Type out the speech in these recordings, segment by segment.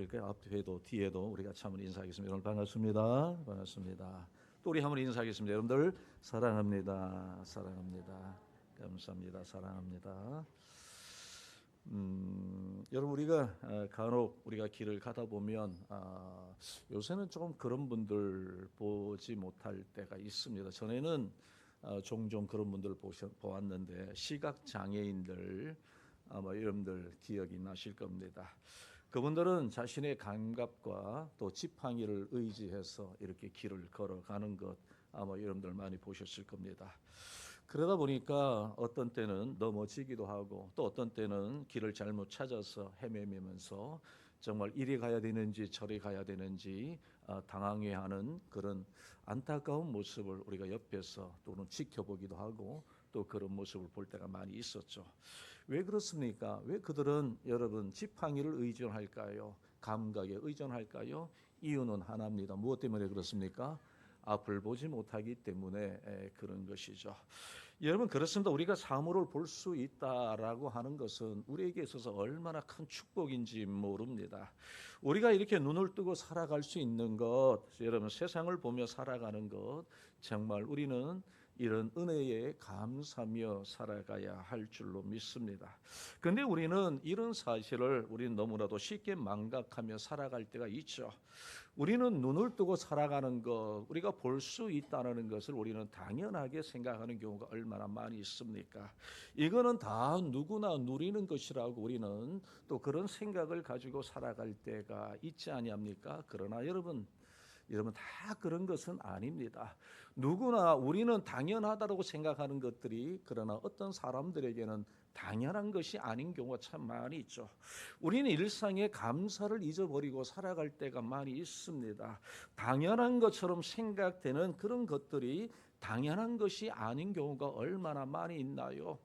앞에도 뒤에도 우리가 한번 인사하겠습니다. 여러분 반갑습니다. 반갑습니다. 또 우리 한번 인사하겠습니다. 여러분들 사랑합니다. 사랑합니다. 감사합니다. 사랑합니다. 여러분 우리가 간혹 우리가 길을 가다 보면 요새는 조금 그런 분들 보지 못할 때가 있습니다. 전에는 종종 그런 분들 보았는데 시각 장애인들 아마 여러분들 기억이 나실 겁니다. 그분들은 자신의 감각과 또 지팡이를 의지해서 이렇게 길을 걸어가는 것 아마 여러분들 많이 보셨을 겁니다. 그러다 보니까 어떤 때는 넘어지기도 하고 또 어떤 때는 길을 잘못 찾아서 헤매면서 정말 이리 가야 되는지 저리 가야 되는지 당황해하는 그런 안타까운 모습을 우리가 옆에서 또는 지켜보기도 하고 또 그런 모습을 볼 때가 많이 있었죠. 왜 그렇습니까? 왜 그들은 여러분 지팡이를 의존할까요? 감각에 의존할까요? 이유는 하나입니다. 무엇 때문에 그렇습니까? 앞을 보지 못하기 때문에 그런 것이죠. 여러분 그렇습니다. 우리가 사물을 볼 수 있다라고 하는 것은 우리에게 있어서 얼마나 큰 축복인지 모릅니다. 우리가 이렇게 눈을 뜨고 살아갈 수 있는 것, 여러분 세상을 보며 살아가는 것, 정말 우리는 이런 은혜에 감사하며 살아가야 할 줄로 믿습니다. 그런데 우리는 이런 사실을 우리는 너무나도 쉽게 망각하며 살아갈 때가 있죠. 우리는 눈을 뜨고 살아가는 것, 우리가 볼 수 있다는 것을 우리는 당연하게 생각하는 경우가 얼마나 많이 있습니까? 이거는 다 누구나 누리는 것이라고 우리는 또 그런 생각을 가지고 살아갈 때가 있지 아니합니까? 그러나 여러분 다 그런 것은 아닙니다. 누구나 우리는 당연하다고 생각하는 것들이 그러나 어떤 사람들에게는 당연한 것이 아닌 경우가 참 많이 있죠. 우리는 일상의 감사를 잊어버리고 살아갈 때가 많이 있습니다. 당연한 것처럼 생각되는 그런 것들이 당연한 것이 아닌 경우가 얼마나 많이 있나요?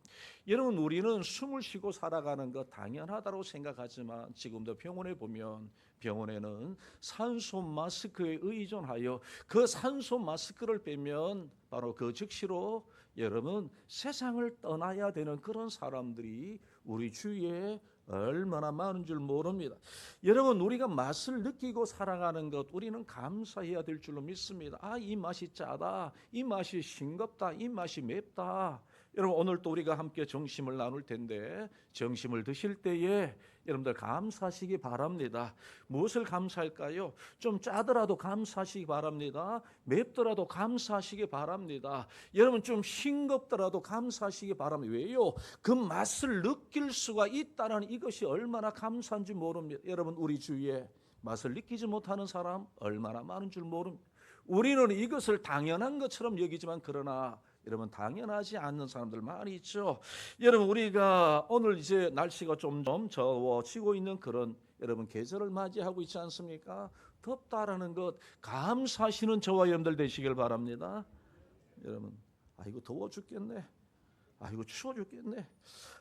여러분 우리는 숨을 쉬고 살아가는 것 당연하다고 생각하지만 지금도 병원에 보면 병원에는 산소 마스크에 의존하여 그 산소 마스크를 빼면 바로 그 즉시로 여러분 세상을 떠나야 되는 그런 사람들이 우리 주위에 얼마나 많은 줄 모릅니다. 여러분 우리가 맛을 느끼고 살아가는 것 우리는 감사해야 될 줄로 믿습니다. 이 맛이 짜다, 이 맛이 싱겁다, 이 맛이 맵다. 여러분 오늘 또 우리가 함께 점심을 나눌 텐데 점심을 드실 때에 여러분들 감사하시기 바랍니다. 무엇을 감사할까요? 좀 짜더라도 감사하시기 바랍니다. 맵더라도 감사하시기 바랍니다. 여러분 좀 싱겁더라도 감사하시기 바랍니다. 왜요? 그 맛을 느낄 수가 있다는 이것이 얼마나 감사한지 모릅니다. 여러분 우리 주위에 맛을 느끼지 못하는 사람 얼마나 많은 줄 모릅니다. 우리는 이것을 당연한 것처럼 여기지만 그러나 여러분 당연하지 않는 사람들 많이 있죠. 여러분 우리가 오늘 이제 날씨가 점점 더워지고 있는 그런 여러분 계절을 맞이하고 있지 않습니까? 덥다라는 것 감사하시는 저와 여러분들 되시길 바랍니다. 여러분 아이고 더워 죽겠네. 아이고 추워 죽겠네.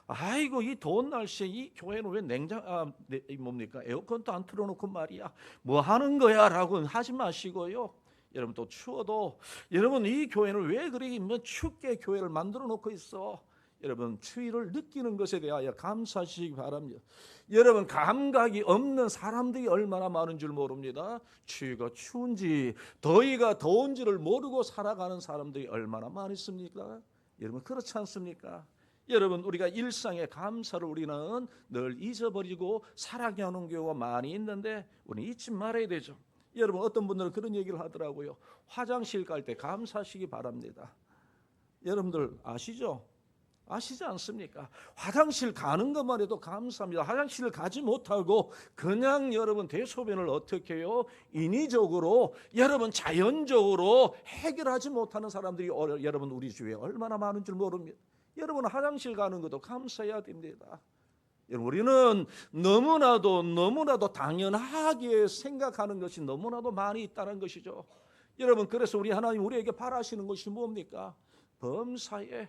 아이고 이 더운 날씨에 이 교회는 왜 뭡니까 에어컨도 안 틀어놓고 말이야 뭐 하는 거야라고 하지 마시고요. 여러분 또 추워도 여러분 이 교회는 왜 그렇게 춥게 교회를 만들어 놓고 있어? 여러분 추위를 느끼는 것에 대하여 감사하시기 바랍니다. 여러분 감각이 없는 사람들이 얼마나 많은 줄 모릅니다. 추위가 추운지 더위가 더운지를 모르고 살아가는 사람들이 얼마나 많이 있습니까? 여러분 그렇지 않습니까? 여러분 우리가 일상의 감사를 우리는 늘 잊어버리고 살아가는 경우가 많이 있는데 우리는 잊지 말아야 되죠. 여러분 어떤 분들은 그런 얘기를 하더라고요. 화장실 갈 때 감사하시기 바랍니다. 여러분들 아시죠? 아시지 않습니까? 화장실 가는 것만 해도 감사합니다. 화장실을 가지 못하고 그냥 여러분 대소변을 어떻게 해요? 인위적으로 여러분 자연적으로 해결하지 못하는 사람들이 여러분 우리 주위에 얼마나 많은 줄 모릅니다. 여러분 화장실 가는 것도 감사해야 됩니다. 우리는 너무나도 당연하게 생각하는 것이 너무나도 많이 있다는 것이죠. 여러분 그래서 우리 하나님 우리에게 바라시는 것이 뭡니까? 범사에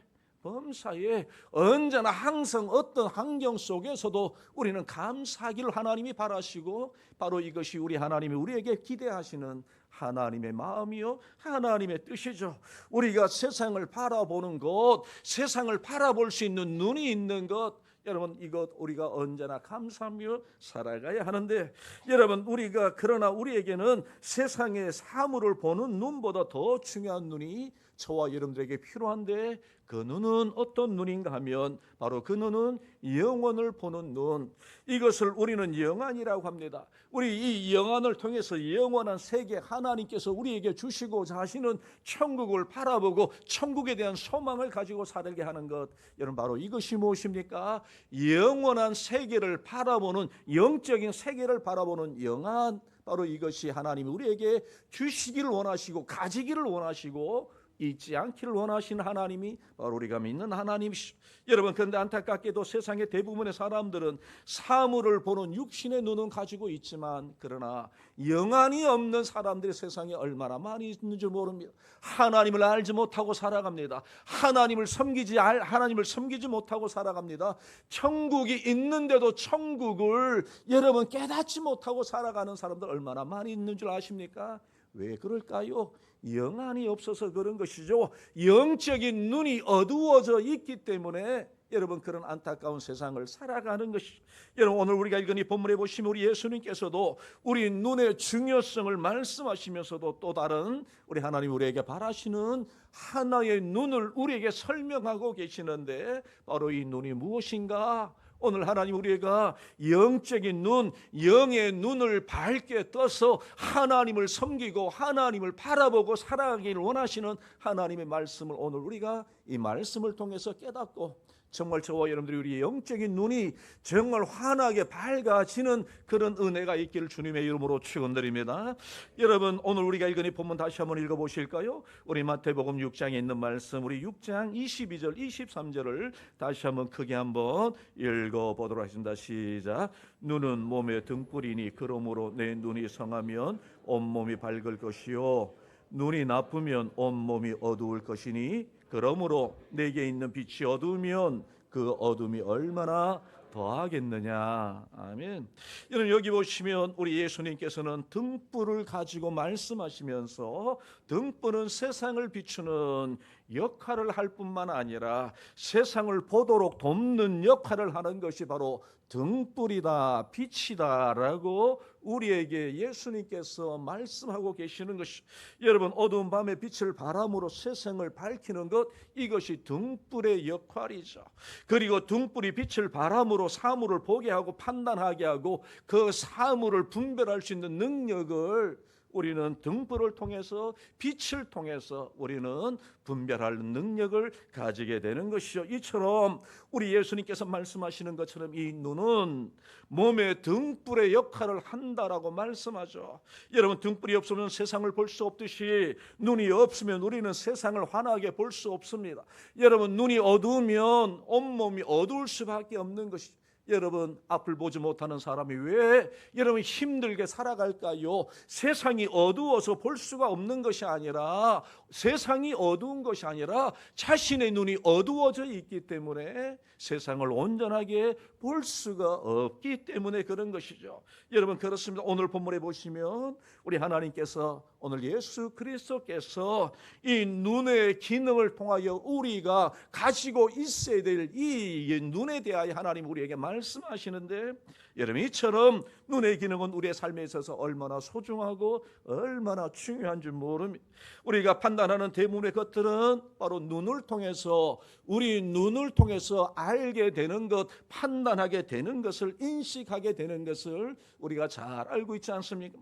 언제나 항상 어떤 환경 속에서도 우리는 감사하기를 하나님이 바라시고 바로 이것이 우리 하나님이 우리에게 기대하시는 하나님의 마음이요 하나님의 뜻이죠. 우리가 세상을 바라보는 것, 세상을 바라볼 수 있는 눈이 있는 것 여러분, 이것 우리가 언제나 감사하며 살아가야 하는데, 여러분, 우리가 그러나 우리에게는 세상의 사물을 보는 눈보다 더 중요한 눈이 저와 여러분들에게 필요한데, 그 눈은 어떤 눈인가 하면 바로 그 눈은 영혼을 보는 눈. 이것을 우리는 영안이라고 합니다. 우리 이 영안을 통해서 영원한 세계, 하나님께서 우리에게 주시고자 하시는 천국을 바라보고 천국에 대한 소망을 가지고 살게 하는 것, 여러분, 바로 이것이 무엇입니까? 영원한 세계를 바라보는, 영적인 세계를 바라보는 영안, 바로 이것이 하나님이 우리에게 주시기를 원하시고 가지기를 원하시고 잊지 않기를 원하시는 하나님이 바로 우리가 믿는 하나님이시죠. 여러분, 그런데 안타깝게도 세상의 대부분의 사람들은 사물을 보는 육신의 눈은 가지고 있지만, 그러나 영안이 없는 사람들이 세상에 얼마나 많이 있는 줄 모릅니다. 하나님을 알지 못하고 살아갑니다. 하나님을 섬기지 못하고 살아갑니다. 천국이 있는데도 천국을 여러분 깨닫지 못하고 살아가는 사람들 얼마나 많이 있는 줄 아십니까? 왜 그럴까요? 영안이 없어서 그런 것이죠. 영적인 눈이 어두워져 있기 때문에 여러분, 그런 안타까운 세상을 살아가는 것이죠. 여러분, 오늘 우리가 읽은 이 본문에 보시면 우리 예수님께서도 우리 눈의 중요성을 말씀하시면서도 또 다른 우리 하나님 우리에게 바라시는 하나의 눈을 우리에게 설명하고 계시는데, 바로 이 눈이 무엇인가? 오늘 하나님 우리가 영적인 눈, 영의 눈을 밝게 떠서 하나님을 섬기고 하나님을 바라보고 살아가기를 원하시는 하나님의 말씀을 오늘 우리가 이 말씀을 통해서 깨닫고, 정말 저와 여러분들이 우리의 영적인 눈이 정말 환하게 밝아지는 그런 은혜가 있기를 주님의 이름으로 축원드립니다. 여러분, 오늘 우리가 읽은 이 본문 다시 한번 읽어보실까요? 우리 마태복음 6장에 있는 말씀, 우리 6장 22절 23절을 다시 한번 크게 한번 읽어보도록 하겠습니다. 시작. 눈은 몸의 등불이니 그러므로 내 눈이 성하면 온몸이 밝을 것이요 눈이 나쁘면 온몸이 어두울 것이니 그러므로 내게 있는 빛이 어두우면 그 어둠이 얼마나 더하겠느냐. 아멘. 여러분, 여기 보시면 우리 예수님께서는 등불을 가지고 말씀하시면서 등불은 세상을 비추는 역할을 할 뿐만 아니라 세상을 보도록 돕는 역할을 하는 것이 바로 등불이다, 빛이다 라고 우리에게 예수님께서 말씀하고 계시는 것이, 여러분, 어두운 밤에 빛을 바람으로 세상을 밝히는 것, 이것이 등불의 역할이죠. 그리고 등불이 빛을 바람으로 사물을 보게 하고 판단하게 하고 그 사물을 분별할 수 있는 능력을 우리는 등불을 통해서, 빛을 통해서 우리는 분별할 능력을 가지게 되는 것이죠. 이처럼 우리 예수님께서 말씀하시는 것처럼 이 눈은 몸의 등불의 역할을 한다라고 말씀하죠. 여러분, 등불이 없으면 세상을 볼 수 없듯이 눈이 없으면 우리는 세상을 환하게 볼 수 없습니다. 여러분, 눈이 어두우면 온몸이 어두울 수밖에 없는 것이죠. 여러분, 앞을 보지 못하는 사람이 왜 여러분 힘들게 살아갈까요? 세상이 어두워서 볼 수가 없는 것이 아니라, 세상이 어두운 것이 아니라 자신의 눈이 어두워져 있기 때문에 세상을 온전하게 볼 수가 없기 때문에 그런 것이죠. 여러분, 그렇습니다. 오늘 본문에 보시면 우리 하나님께서, 오늘 예수 그리스도께서 이 눈의 기능을 통하여 우리가 가지고 있어야 될 이 눈에 대하여 하나님 우리에게 말씀하시는데, 여러분, 이처럼 눈의 기능은 우리의 삶에 있어서 얼마나 소중하고 얼마나 중요한 줄 모릅니다. 우리가 판단하는 대부분의 것들은 바로 눈을 통해서, 우리 눈을 통해서 알게 되는 것, 판단하게 되는 것을, 인식하게 되는 것을 우리가 잘 알고 있지 않습니까?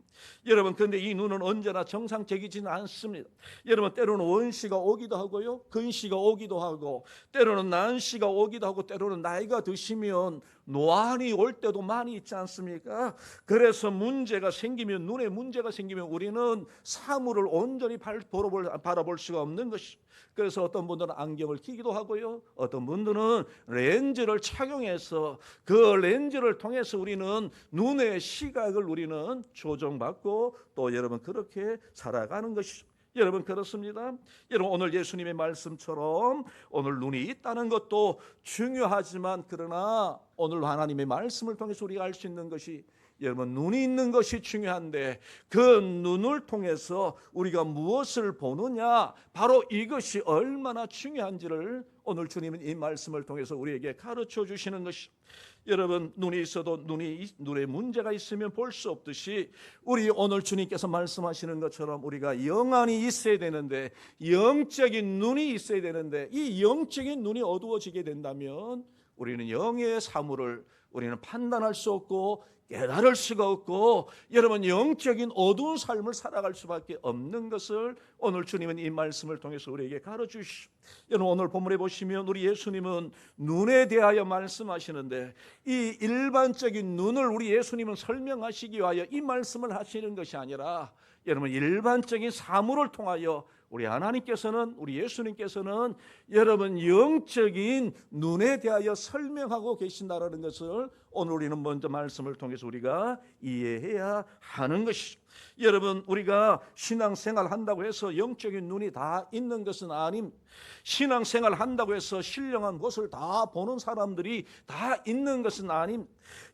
여러분, 그런데 이 눈은 언제나 정상적이지는 않습니다. 여러분, 때로는 원시가 오기도 하고요, 근시가 오기도 하고, 때로는 난시가 오기도 하고, 때로는 나이가 드시면 노안이 올 때도 많이 있지 않습니까? 그래서 문제가 생기면, 눈에 문제가 생기면 우리는 사물을 온전히 바라볼 수가 없는 것이죠. 그래서 어떤 분들은 안경을 끼기도 하고요, 어떤 분들은 렌즈를 착용해서 그 렌즈를 통해서 우리는 눈의 시각을 우리는 조정받고 또 여러분 그렇게 살아가는 것이죠. 여러분, 그렇습니다. 여러분, 오늘 예수님의 말씀처럼 오늘 눈이 있다는 것도 중요하지만, 그러나 오늘 하나님의 말씀을 통해서 우리가 알 수 있는 것이, 여러분, 눈이 있는 것이 중요한데 그 눈을 통해서 우리가 무엇을 보느냐, 바로 이것이 얼마나 중요한지를 오늘 주님은 이 말씀을 통해서 우리에게 가르쳐 주시는 것이, 여러분 눈이 있어도 눈에 문제가 있으면 볼 수 없듯이 우리 오늘 주님께서 말씀하시는 것처럼 우리가 영안이 있어야 되는데, 영적인 눈이 있어야 되는데, 이 영적인 눈이 어두워지게 된다면 우리는 영의 사물을 우리는 판단할 수 없고 깨달을 수가 없고, 여러분 영적인 어두운 삶을 살아갈 수밖에 없는 것을 오늘 주님은 이 말씀을 통해서 우리에게 가르쳐주시오. 여러분 오늘 본문에 보시면 우리 예수님은 눈에 대하여 말씀하시는데, 이 일반적인 눈을 우리 예수님은 설명하시기 위하여 이 말씀을 하시는 것이 아니라, 여러분 일반적인 사물을 통하여 우리 하나님께서는, 우리 예수님께서는 여러분 영적인 눈에 대하여 설명하고 계신다라는 것을 오늘 우리는 먼저 말씀을 통해서 우리가 이해해야 하는 것이죠. 여러분 우리가 신앙생활 한다고 해서 영적인 눈이 다 있는 것은 아님, 신앙생활 한다고 해서 신령한 것을 다 보는 사람들이 다 있는 것은 아님,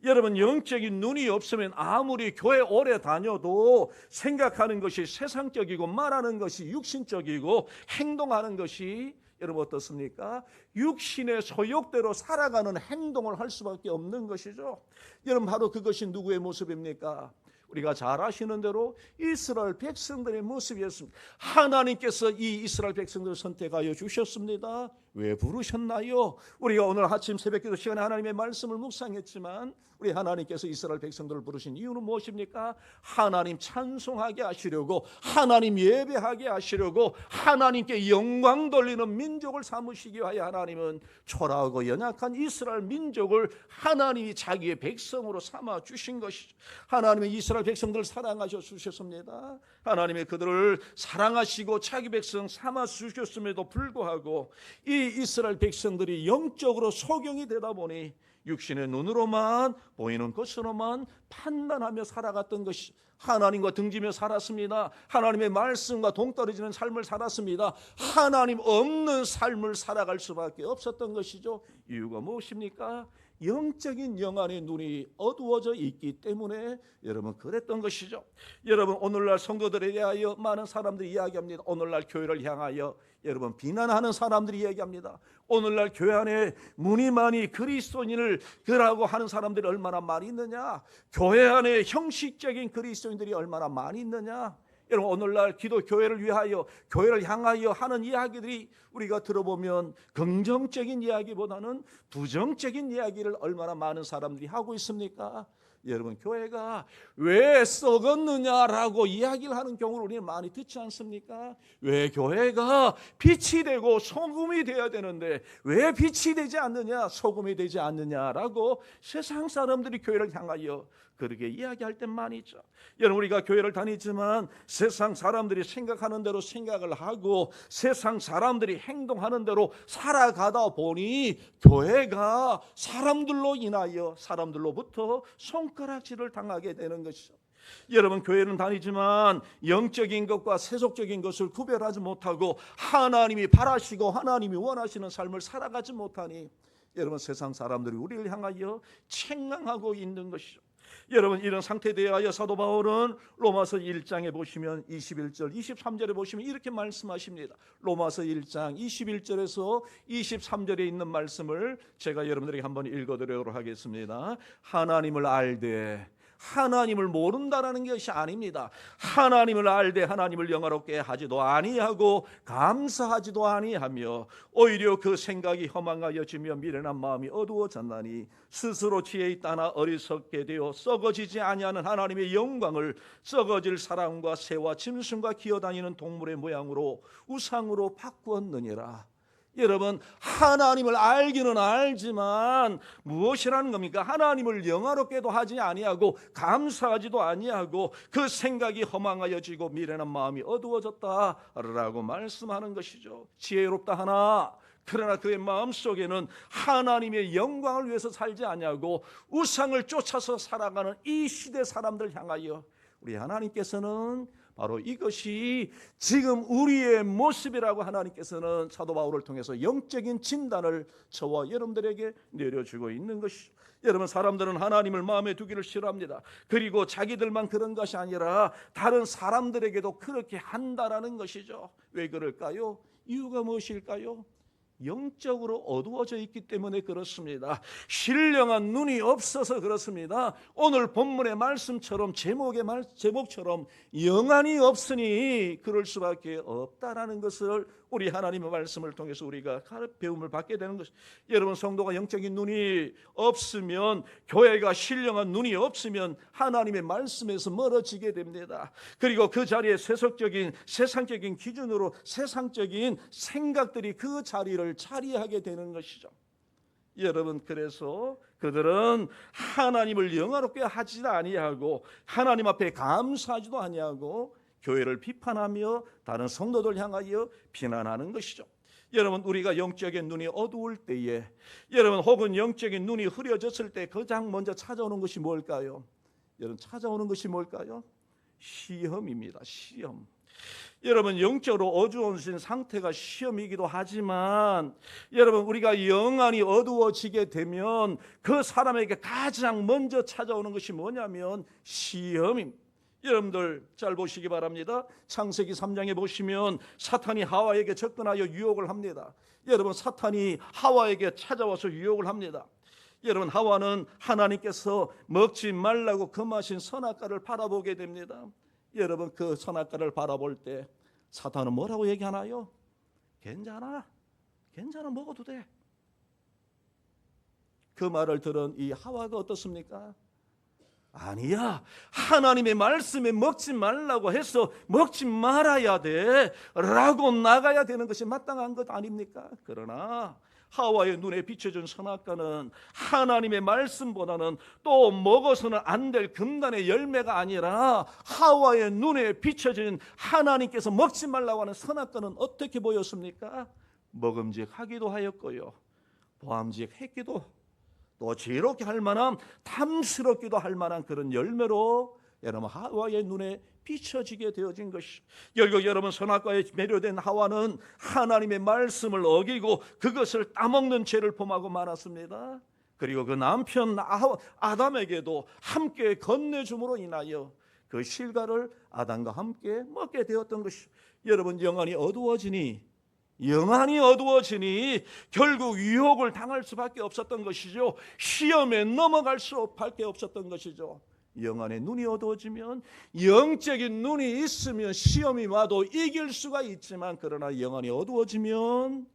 여러분 영적인 눈이 없으면 아무리 교회 오래 다녀도 생각하는 것이 세상적이고 말하는 것이 육신적이고 행동하는 것이 여러분 어떻습니까? 육신의 소욕대로 살아가는 행동을 할 수밖에 없는 것이죠. 여러분 바로 그것이 누구의 모습입니까? 우리가 잘 아시는 대로 이스라엘 백성들의 모습이었습니다. 하나님께서 이 이스라엘 백성들을 선택하여 주셨습니다. 왜 부르셨나요? 우리가 오늘 아침 새벽기도 시간에 하나님의 말씀을 묵상했지만, 우리 하나님께서 이스라엘 백성들을 부르신 이유는 무엇입니까? 하나님 찬송하게 하시려고, 하나님 예배하게 하시려고, 하나님께 영광 돌리는 민족을 삼으시기 위하여 하나님은 초라하고 연약한 이스라엘 민족을 하나님이 자기의 백성으로 삼아 주신 것이죠. 하나님의 이스라엘 백성들을 사랑하셔 주셨습니다. 하나님의 그들을 사랑하시고 자기 백성 삼아 주셨음에도 불구하고 이 이스라엘 백성들이 영적으로 소경이 되다 보니 육신의 눈으로만 보이는 것으로만 판단하며 살아갔던 것이, 하나님과 등지며 살았습니다. 하나님의 말씀과 동떨어지는 삶을 살았습니다. 하나님 없는 삶을 살아갈 수밖에 없었던 것이죠. 이유가 무엇입니까? 영적인 영안의 눈이 어두워져 있기 때문에 여러분 그랬던 것이죠. 여러분 오늘날 성도들에 대하여 많은 사람들이 이야기합니다. 오늘날 교회를 향하여 여러분 비난하는 사람들이 이야기합니다. 오늘날 교회 안에 무늬만이 그리스도인을 그라고 하는 사람들이 얼마나 많이 있느냐, 교회 안에 형식적인 그리스도인들이 얼마나 많이 있느냐. 여러분 오늘날 기도 교회를 위하여, 교회를 향하여 하는 이야기들이 우리가 들어보면 긍정적인 이야기보다는 부정적인 이야기를 얼마나 많은 사람들이 하고 있습니까? 여러분 교회가 왜 썩었느냐라고 이야기를 하는 경우를 우리는 많이 듣지 않습니까? 왜 교회가 빛이 되고 소금이 되어야 되는데 왜 빛이 되지 않느냐, 소금이 되지 않느냐라고 세상 사람들이 교회를 향하여 그렇게 이야기할 때 많이 있죠. 여러분 우리가 교회를 다니지만 세상 사람들이 생각하는 대로 생각을 하고 세상 사람들이 행동하는 대로 살아가다 보니 교회가 사람들로 인하여 사람들로부터 손가락질을 당하게 되는 것이죠. 여러분 교회는 다니지만 영적인 것과 세속적인 것을 구별하지 못하고 하나님이 바라시고 하나님이 원하시는 삶을 살아가지 못하니 여러분 세상 사람들이 우리를 향하여 책망하고 있는 것이죠. 여러분 이런 상태에 대하여 사도 바울은 로마서 1장에 보시면 21절 23절에 보시면 이렇게 말씀하십니다. 로마서 1장 21절에서 23절에 있는 말씀을 제가 여러분들에게 한번 읽어드리도록 하겠습니다. 하나님을 알되 하나님을 모른다라는 것이 아닙니다. 하나님을 알되 하나님을 영화롭게 하지도 아니하고 감사하지도 아니하며 오히려 그 생각이 허망하여지며 미련한 마음이 어두워졌나니 스스로 지혜 있다나 어리석게 되어 썩어지지 아니하는 하나님의 영광을 썩어질 사람과 새와 짐승과 기어다니는 동물의 모양으로 우상으로 바꾸었느니라. 여러분 하나님을 알기는 알지만 무엇이라는 겁니까? 하나님을 영화롭게도 하지 아니하고 감사하지도 아니하고 그 생각이 허망하여지고 미련한 마음이 어두워졌다라고 말씀하는 것이죠. 지혜롭다 하나 그러나 그의 마음속에는 하나님의 영광을 위해서 살지 아니하고 우상을 쫓아서 살아가는 이 시대 사람들 향하여 우리 하나님께서는 바로 이것이 지금 우리의 모습이라고 하나님께서는 사도 바울을 통해서 영적인 진단을 저와 여러분들에게 내려주고 있는 것이죠. 여러분 사람들은 하나님을 마음에 두기를 싫어합니다. 그리고 자기들만 그런 것이 아니라 다른 사람들에게도 그렇게 한다라는 것이죠. 왜 그럴까요? 이유가 무엇일까요? 영적으로 어두워져 있기 때문에 그렇습니다. 신령한 눈이 없어서 그렇습니다. 오늘 본문의 말씀처럼 제목처럼 영안이 없으니 그럴 수밖에 없다라는 것을 우리 하나님의 말씀을 통해서 우리가 배움을 받게 되는 것입니다. 여러분, 성도가 영적인 눈이 없으면, 교회가 신령한 눈이 없으면 하나님의 말씀에서 멀어지게 됩니다. 그리고 그 자리에 세상적인 기준으로 세상적인 생각들이 그 자리를 차지하게 되는 것이죠. 여러분, 그래서 그들은 하나님을 영화롭게 하지도 아니하고 하나님 앞에 감사하지도 아니하고 교회를 비판하며 다른 성도들 향하여 비난하는 것이죠. 여러분, 우리가 영적인 눈이 어두울 때에, 여러분, 혹은 영적인 눈이 흐려졌을 때 가장 먼저 찾아오는 것이 뭘까요? 여러분, 찾아오는 것이 뭘까요? 시험입니다. 시험. 여러분, 영적으로 어두워진 상태가 시험이기도 하지만, 여러분, 우리가 영안이 어두워지게 되면 그 사람에게 가장 먼저 찾아오는 것이 뭐냐면 시험입니다. 여러분들 잘 보시기 바랍니다. 창세기 3장에 보시면 사탄이 하와에게 접근하여 유혹을 합니다. 여러분, 사탄이 하와에게 찾아와서 유혹을 합니다. 여러분, 하와는 하나님께서 먹지 말라고 금하신 선악과를 바라보게 됩니다. 여러분, 그 선악과를 바라볼 때 사탄은 뭐라고 얘기하나요? 괜찮아 먹어도 돼. 그 말을 들은 이 하와가 어떻습니까? 아니야, 하나님의 말씀에 먹지 말라고 해서 먹지 말아야 돼 라고 나가야 되는 것이 마땅한 것 아닙니까? 그러나 하와의 눈에 비춰준 선악과는 하나님의 말씀보다는 또 먹어서는 안 될 금단의 열매가 아니라 하와의 눈에 비춰진 하나님께서 먹지 말라고 하는 선악과는 어떻게 보였습니까? 먹음직하기도 하였고요, 보암직했기도, 또 지혜롭게 할 만한, 탐스럽기도 할 만한 그런 열매로 여러분 하와의 눈에 비춰지게 되어진 것이, 결국 여러분 선악과에 매료된 하와는 하나님의 말씀을 어기고 그것을 따먹는 죄를 범하고 말았습니다. 그리고 그 남편 아담에게도 함께 건네줌으로 인하여 그 실과를 아담과 함께 먹게 되었던 것이, 여러분, 영안이 어두워지니 결국 유혹을 당할 수밖에 없었던 것이죠. 시험에 넘어갈 수밖에 없었던 것이죠. 영안의 눈이 어두워지면, 영적인 눈이 있으면 시험이 와도 이길 수가 있지만, 그러나 영안이 어두워지면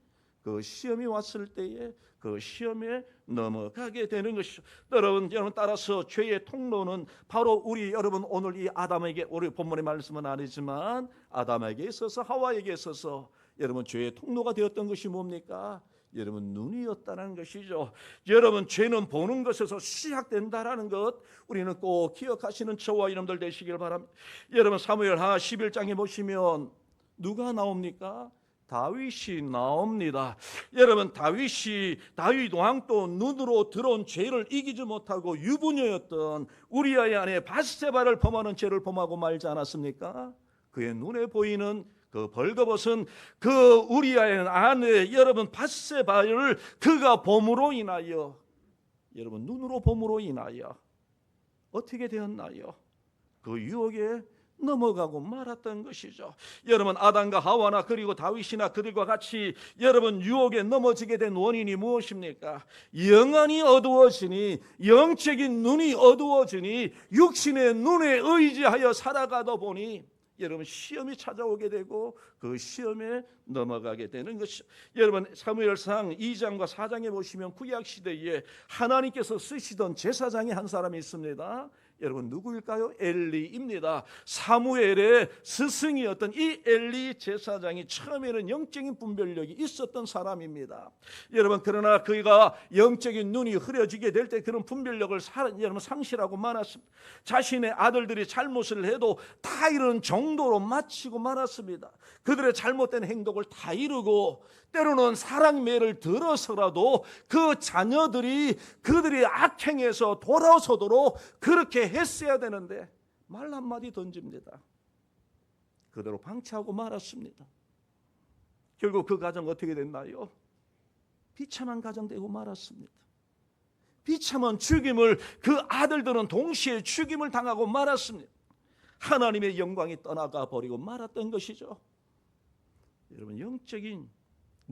그 시험이 왔을 때에 그 시험에 넘어가게 되는 것이죠. 여러분 따라서 죄의 통로는 바로 여러분 오늘 이 아담에게, 우리 본문의 말씀은 아니지만 아담에게 있어서, 하와에게 있어서 여러분 죄의 통로가 되었던 것이 뭡니까? 여러분, 눈이었다는 것이죠. 여러분, 죄는 보는 것에서 시작된다라는 것 우리는 꼭 기억하시는 저와 여러분들 되시길 바랍니다. 여러분, 사무엘하 11장에 보시면 누가 나옵니까? 다윗이 나옵니다. 여러분, 다윗 왕도 눈으로 들어온 죄를 이기지 못하고 유부녀였던 우리아의 아내 밧세바를 범하는 죄를 범하고 말지 않았습니까? 그의 눈에 보이는 그 벌거벗은 그 우리아의 아내 여러분 밧세바를 그가 범으로 인하여, 여러분 눈으로 범으로 인하여 어떻게 되었나요? 그 유혹에 넘어가고 말았던 것이죠. 여러분, 아담과 하와나 그리고 다윗이나 그들과 같이 여러분 유혹에 넘어지게 된 원인이 무엇입니까? 영안이 어두워지니, 영적인 눈이 어두워지니, 육신의 눈에 의지하여 살아가다 보니 여러분 시험이 찾아오게 되고 그 시험에 넘어가게 되는 것이죠. 여러분, 사무엘상 2장과 4장에 보시면 구약 시대에 하나님께서 쓰시던 제사장이 한 사람이 있습니다. 여러분, 누구일까요? 엘리입니다. 사무엘의 스승이었던 이 엘리 제사장이 처음에는 영적인 분별력이 있었던 사람입니다. 여러분, 그러나 그가 영적인 눈이 흐려지게 될 때 그런 분별력을 여러분 상실하고 말았습니다. 자신의 아들들이 잘못을 해도 다 이런 정도로 마치고 말았습니다. 그들의 잘못된 행동을 다 이루고, 때로는 사랑매를 들어서라도 그 자녀들이 그들이 악행에서 돌아서도록 그렇게 했어야 되는데 말 한마디 던집니다. 그대로 방치하고 말았습니다. 결국 그 가정 어떻게 됐나요? 비참한 가정 되고 말았습니다. 비참한 죽임을, 그 아들들은 동시에 죽임을 당하고 말았습니다. 하나님의 영광이 떠나가 버리고 말았던 것이죠. 여러분, 영적인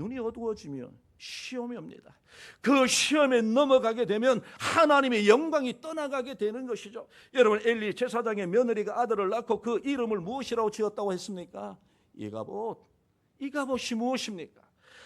눈이 어두워지면 시험이 옵니다. 그 시험에 넘어가게 되면 하나님의 영광이 떠나가게 되는 것이죠. 여러분, 엘리 제사장의 며느리가 아들을 낳고 그 이름을 무엇이라고 지었다고 했습니까? 이가봇. 이가봇이 무엇입니까?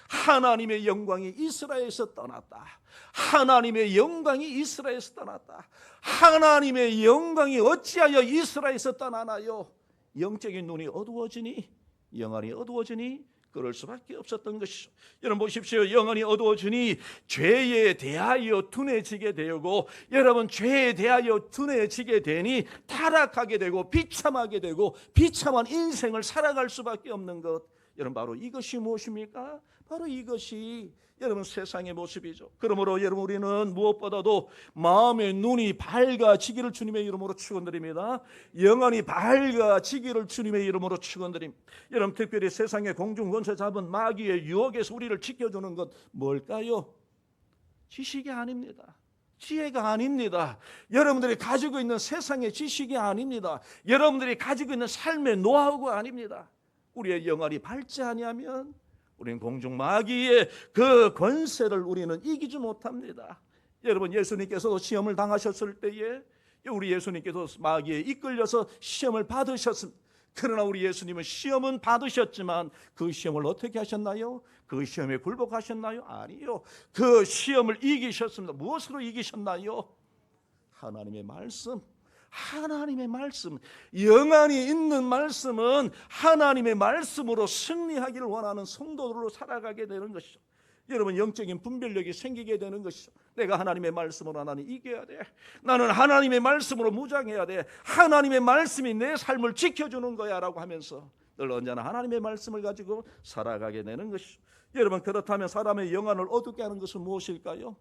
하나님의 영광이 이스라엘에서 떠났다. 하나님의 영광이 이스라엘에서 떠났다. 하나님의 영광이 어찌하여 이스라엘에서 떠나나요? 영적인 눈이 어두워지니, 영안이 어두워지니 그럴 수밖에 없었던 것이죠. 여러분 보십시오. 영안이 어두워지니 죄에 대하여 둔해지게 되고, 여러분 죄에 대하여 둔해지게 되니 타락하게 되고 비참하게 되고 비참한 인생을 살아갈 수밖에 없는 것. 여러분 바로 이것이 무엇입니까? 바로 이것이 여러분 세상의 모습이죠. 그러므로 여러분 우리는 무엇보다도 마음의 눈이 밝아지기를 주님의 이름으로 축원드립니다. 영안이 밝아지기를 주님의 이름으로 축원드립니다. 여러분 특별히 세상의 공중권세 잡은 마귀의 유혹에서 우리를 지켜주는 것 뭘까요? 지식이 아닙니다. 지혜가 아닙니다. 여러분들이 가지고 있는 세상의 지식이 아닙니다. 여러분들이 가지고 있는 삶의 노하우가 아닙니다. 우리의 영안이 밝지 아니하면 우리는 공중 마귀의 그 권세를 우리는 이기지 못합니다. 여러분 예수님께서도 시험을 당하셨을 때에 우리 예수님께서 마귀에 이끌려서 시험을 받으셨습니다. 그러나 우리 예수님은 시험은 받으셨지만 그 시험을 어떻게 하셨나요? 그 시험에 굴복하셨나요? 아니요. 그 시험을 이기셨습니다. 무엇으로 이기셨나요? 하나님의 말씀. 하나님의 말씀, 영안이 있는 말씀은 하나님의 말씀으로 승리하기를 원하는 성도들로 살아가게 되는 것이죠. 여러분 영적인 분별력이 생기게 되는 것이죠. 내가 하나님의 말씀으로 나는 이겨야 돼. 나는 하나님의 말씀으로 무장해야 돼. 하나님의 말씀이 내 삶을 지켜주는 거야 라고 하면서 늘 언제나 하나님의 말씀을 가지고 살아가게 되는 것이죠. 여러분 그렇다면 사람의 영안을 어둡게 하는 것은 무엇일까요?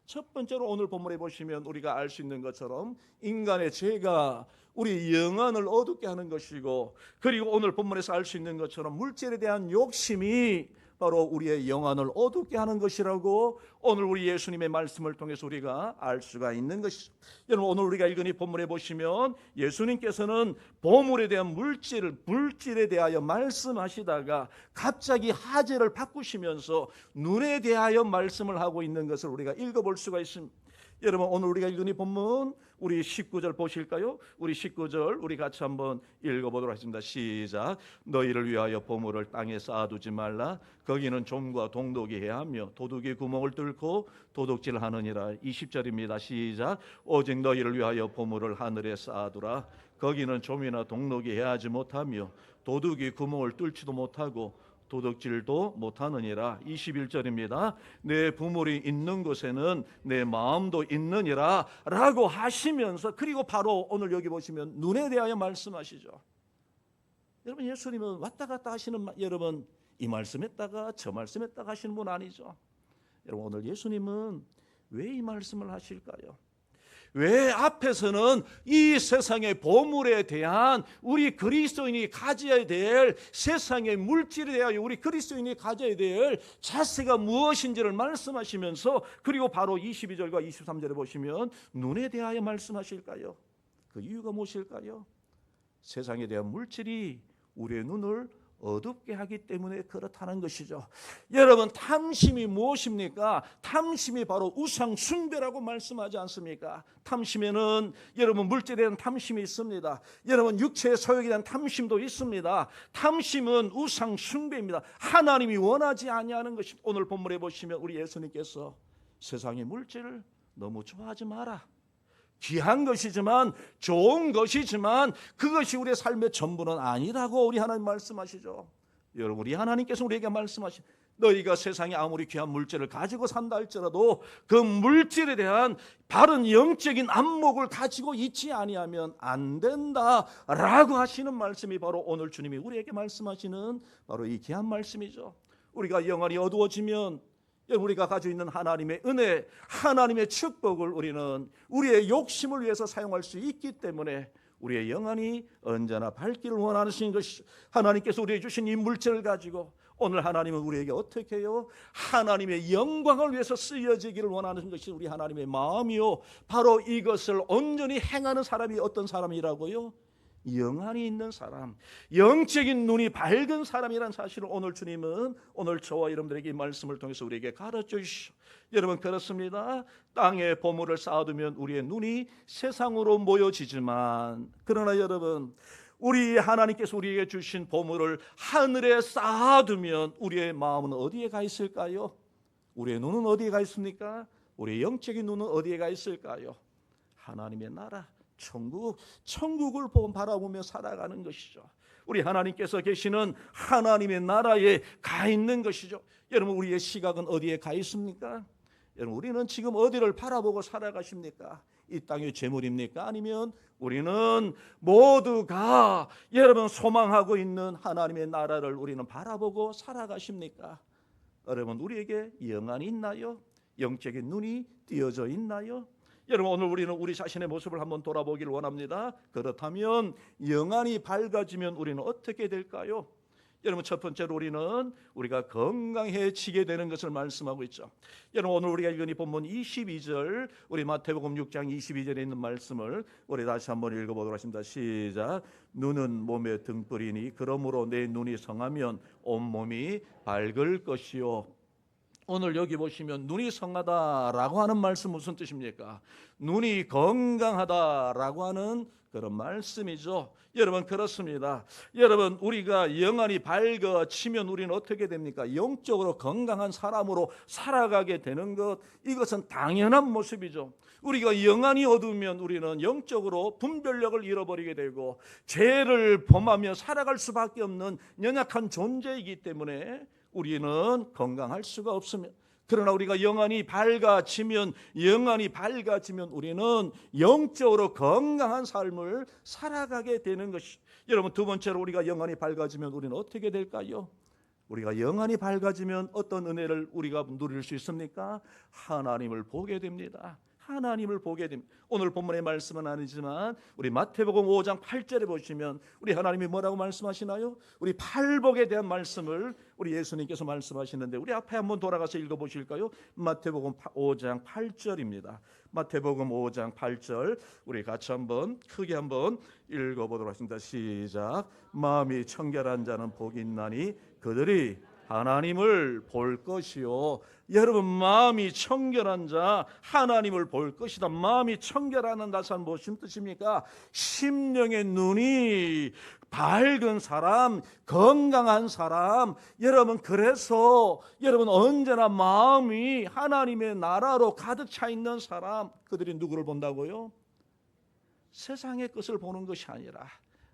첫 번째로 오늘 본문에 보시면 우리가 알 수 있는 것처럼 인간의 죄가 우리 영안을 어둡게 하는 것이고, 그리고 오늘 본문에서 알 수 있는 것처럼 물질에 대한 욕심이 바로 우리의 영안을 어둡게 하는 것이라고 오늘 우리 예수님의 말씀을 통해서 우리가 알 수가 있는 것이죠. 여러분 오늘 우리가 읽은 이 본문에 보시면 예수님께서는 보물에 대한 물질에 대하여 말씀하시다가 갑자기 하재를 바꾸시면서 눈에 대하여 말씀을 하고 있는 것을 우리가 읽어볼 수가 있습니다. 여러분 오늘 우리가 읽은 이 본문 우리 19절 보실까요? 우리 19절 우리 같이 한번 읽어보도록 하겠습니다. 시작. 너희를 위하여 보물을 땅에 쌓아두지 말라. 거기는 좀과 동독이 해하며 도둑이 구멍을 뚫고 도둑질하느니라. 20절입니다. 시작. 오직 너희를 위하여 보물을 하늘에 쌓아두라. 거기는 좀이나 동독이 해하지 못하며 도둑이 구멍을 뚫지도 못하고 도둑질도 못하느니라. 21절입니다. 내 보물이 있는 곳에는 내 마음도 있느니라 라고 하시면서, 그리고 바로 오늘 여기 보시면 눈에 대하여 말씀하시죠. 여러분 예수님은 왔다 갔다 하시는, 여러분 이 말씀했다가 저 말씀했다가 하시는 분 아니죠. 여러분 오늘 예수님은 왜 이 말씀을 하실까요? 왜 앞에서는 이 세상의 보물에 대한 우리 그리스도인이 가져야 될, 세상의 물질에 대하여 우리 그리스도인이 가져야 될 자세가 무엇인지를 말씀하시면서, 그리고 바로 22절과 23절에 보시면 눈에 대하여 말씀하실까요? 그 이유가 무엇일까요? 세상에 대한 물질이 우리의 눈을 어둡게 하기 때문에 그렇다는 것이죠. 여러분 탐심이 무엇입니까? 탐심이 바로 우상 숭배라고 말씀하지 않습니까? 탐심에는 여러분 물질에 대한 탐심이 있습니다. 여러분 육체의 소욕에 대한 탐심도 있습니다. 탐심은 우상 숭배입니다. 하나님이 원하지 아니하는 것입니다. 오늘 본문에 보시면 우리 예수님께서 세상의 물질을 너무 좋아하지 마라. 귀한 것이지만 좋은 것이지만 그것이 우리의 삶의 전부는 아니라고 우리 하나님 말씀하시죠. 여러분 우리 하나님께서 우리에게 말씀하신, 너희가 세상에 아무리 귀한 물질을 가지고 산다 할지라도 그 물질에 대한 바른 영적인 안목을 가지고 있지 아니하면 안 된다라고 하시는 말씀이 바로 오늘 주님이 우리에게 말씀하시는 바로 이 귀한 말씀이죠. 우리가 영안이 어두워지면 우리가 가지고 있는 하나님의 은혜, 하나님의 축복을 우리는 우리의 욕심을 위해서 사용할 수 있기 때문에 우리의 영안이 언제나 밝기를 원하시는 것이, 하나님께서 우리에게 주신 이 물질을 가지고 오늘 하나님은 우리에게 어떻게 해요? 하나님의 영광을 위해서 쓰여지기를 원하는 것이 우리 하나님의 마음이요, 바로 이것을 온전히 행하는 사람이 어떤 사람이라고요? 영안이 있는 사람, 영적인 눈이 밝은 사람이란 사실을 오늘 주님은 오늘 저와 여러분들에게 이 말씀을 통해서 우리에게 가르쳐 주시오. 여러분, 그렇습니다. 땅에 보물을 쌓아두면 우리의 눈이 세상으로 모여지지만, 그러나 여러분, 우리 하나님께서 우리에게 주신 보물을 하늘에 쌓아두면 우리의 마음은 어디에 가 있을까요? 우리의 눈은 어디에 가 있습니까? 우리의 영적인 눈은 어디에 가 있을까요? 하나님의 나라, 천국을 바라보며 살아가는 것이죠. 우리 하나님께서 계시는 하나님의 나라에 가 있는 것이죠. 여러분, 우리의 시각은 어디에 가 있습니까? 여러분, 우리는 지금 어디를 바라보고 살아가십니까? 이 땅의 재물입니까? 아니면 우리는 모두가 여러분 소망하고 있는 하나님의 나라를 우리는 바라보고 살아가십니까? 여러분, 우리에게 영안이 있나요? 영적인 눈이 띄어져 있나요? 여러분, 오늘 우리는 우리 자신의 모습을 한번 돌아보기를 원합니다. 그렇다면 영안이 밝아지면 우리는 어떻게 될까요? 여러분, 첫 번째로 우리가 건강해지게 되는 것을 말씀하고 있죠. 여러분, 오늘 우리가 읽은 이 본문 22절, 우리 마태복음 6장 22절에 있는 말씀을 우리 다시 한번 읽어보도록 하겠습니다. 시작. 눈은 몸의 등불이니 그러므로 내 눈이 성하면 온몸이 밝을 것이요. 오늘 여기 보시면 눈이 성하다라고 하는 말씀 무슨 뜻입니까? 눈이 건강하다라고 하는 그런 말씀이죠. 여러분, 그렇습니다. 여러분, 우리가 영안이 밝아지면 우리는 어떻게 됩니까? 영적으로 건강한 사람으로 살아가게 되는 것, 이것은 당연한 모습이죠. 우리가 영안이 어두우면 우리는 영적으로 분별력을 잃어버리게 되고 죄를 범하며 살아갈 수밖에 없는 연약한 존재이기 때문에 우리는 건강할 수가 없습니다. 그러나 우리가 영안이 밝아지면 우리는 영적으로 건강한 삶을 살아가게 되는 것이. 여러분, 두 번째로 우리가 영안이 밝아지면 우리는 어떻게 될까요? 우리가 영안이 밝아지면 어떤 은혜를 우리가 누릴 수 있습니까? 하나님을 보게 됩니다. 하나님을 보게 됩니다. 오늘 본문의 말씀은 아니지만 우리 마태복음 5장 8절에 보시면 우리 하나님이 뭐라고 말씀하시나요? 우리 팔복에 대한 말씀을 우리 예수님께서 말씀하시는데 우리 앞에 한번 돌아가서 읽어보실까요? 마태복음 5장 8절입니다. 마태복음 5장 8절 우리 같이 한번 크게 한번 읽어보도록 하겠습니다. 시작. 마음이 청결한 자는 복이 있나니 그들이 하나님을 볼 것이요. 여러분, 마음이 청결한 자 하나님을 볼 것이다. 마음이 청결하는 것은 무슨 뜻입니까? 심령의 눈이 밝은 사람, 건강한 사람. 여러분, 그래서 여러분 언제나 마음이 하나님의 나라로 가득 차 있는 사람, 그들이 누구를 본다고요? 세상의 것을 보는 것이 아니라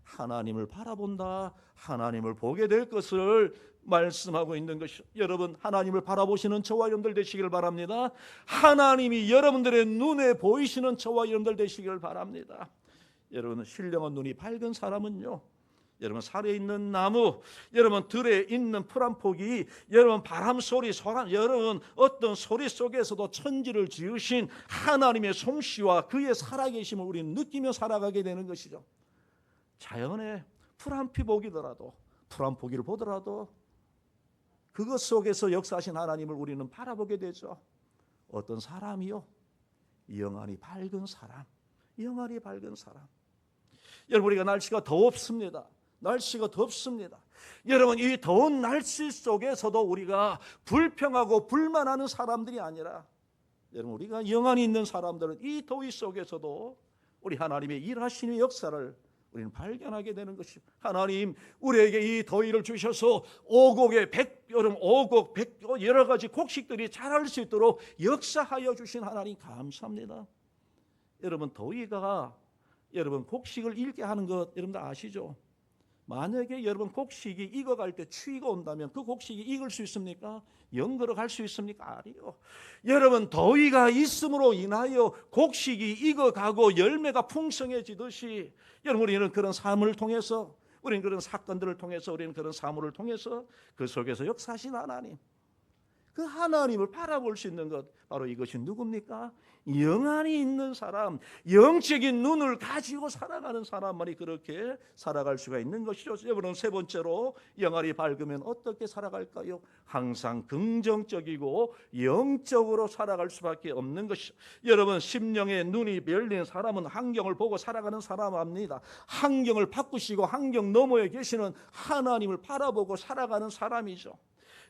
하나님을 바라본다. 하나님을 보게 될 것을 말씀하고 있는 것이죠. 여러분, 하나님을 바라보시는 저와 여러분들 되시기를 바랍니다. 하나님이 여러분들의 눈에 보이시는 저와 여러분들 되시기를 바랍니다. 여러분, 신령한 눈이 밝은 사람은요, 여러분 산에 있는 나무, 여러분 들에 있는 풀 한 폭이, 여러분 바람 소리, 여러분 어떤 소리 속에서도 천지를 지으신 하나님의 솜씨와 그의 살아계심을 우리는 느끼며 살아가게 되는 것이죠. 자연의 풀 한 피보기더라도, 풀 한 포기를 보더라도 그것 속에서 역사하신 하나님을 우리는 바라보게 되죠. 어떤 사람이요? 영안이 밝은 사람. 영안이 밝은 사람. 여러분, 우리가 날씨가 덥습니다. 날씨가 덥습니다. 여러분, 이 더운 날씨 속에서도 우리가 불평하고 불만하는 사람들이 아니라, 여러분, 우리가 영안이 있는 사람들은 이 더위 속에서도 우리 하나님의 일하시는 역사를 우리는 발견하게 되는 것입니다. 하나님, 우리에게 이 더위를 주셔서 오곡의 오곡, 여러 가지 곡식들이 자랄 수 있도록 역사하여 주신 하나님 감사합니다. 여러분, 더위가 여러분 곡식을 잃게 하는 것 여러분들 아시죠? 만약에 여러분 곡식이 익어갈 때 추위가 온다면 그 곡식이 익을 수 있습니까? 영거로 갈 수 있습니까? 아니요. 여러분, 더위가 있음으로 인하여 곡식이 익어가고 열매가 풍성해지듯이 여러분, 우리는 그런 삶을 통해서, 우리는 그런 사건들을 통해서, 우리는 그런 사물을 통해서 그 속에서 역사하신 하나님, 그 하나님을 바라볼 수 있는 것, 바로 이것이 누굽니까? 영안이 있는 사람, 영적인 눈을 가지고 살아가는 사람만이 그렇게 살아갈 수가 있는 것이죠. 여러분, 세 번째로 영안이 밝으면 어떻게 살아갈까요? 항상 긍정적이고 영적으로 살아갈 수밖에 없는 것이죠. 여러분, 심령의 눈이 열린 사람은 환경을 보고 살아가는 사람입니다. 환경을 바꾸시고 환경 너머에 계시는 하나님을 바라보고 살아가는 사람이죠.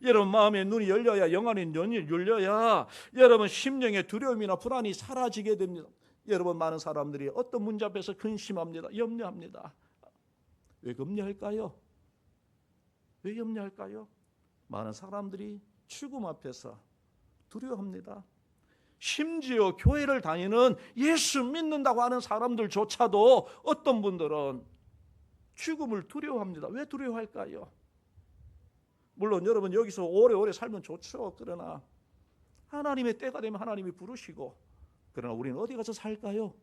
여러분, 마음의 눈이 열려야, 영안의 눈이 열려야 여러분 심령의 두려움이나 불안이 사라지게 됩니다. 여러분, 많은 사람들이 어떤 문제 앞에서 근심합니다. 염려합니다. 왜 염려할까요? 왜 염려할까요? 많은 사람들이 죽음 앞에서 두려워합니다. 심지어 교회를 다니는 예수 믿는다고 하는 사람들조차도 어떤 분들은 죽음을 두려워합니다. 왜 두려워할까요? 물론 여러분, 여기서 오래오래 살면 좋죠. 그러나 하나님의 때가 되면 하나님이 부르시고, 그러나 우리는 어디 가서 살까요?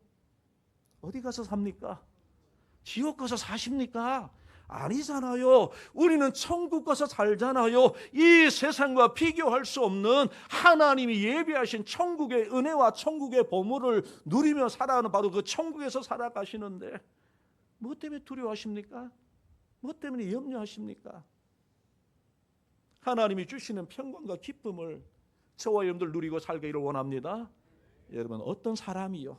어디 가서 삽니까? 지옥 가서 사십니까? 아니잖아요. 우리는 천국 가서 살잖아요. 이 세상과 비교할 수 없는 하나님이 예비하신 천국의 은혜와 천국의 보물을 누리며 살아가는, 바로 그 천국에서 살아가시는데 뭐 때문에 두려워하십니까? 뭐 때문에 염려하십니까? 하나님이 주시는 평강과 기쁨을 저와 여러분들 누리고 살기를 원합니다. 여러분, 어떤 사람이요?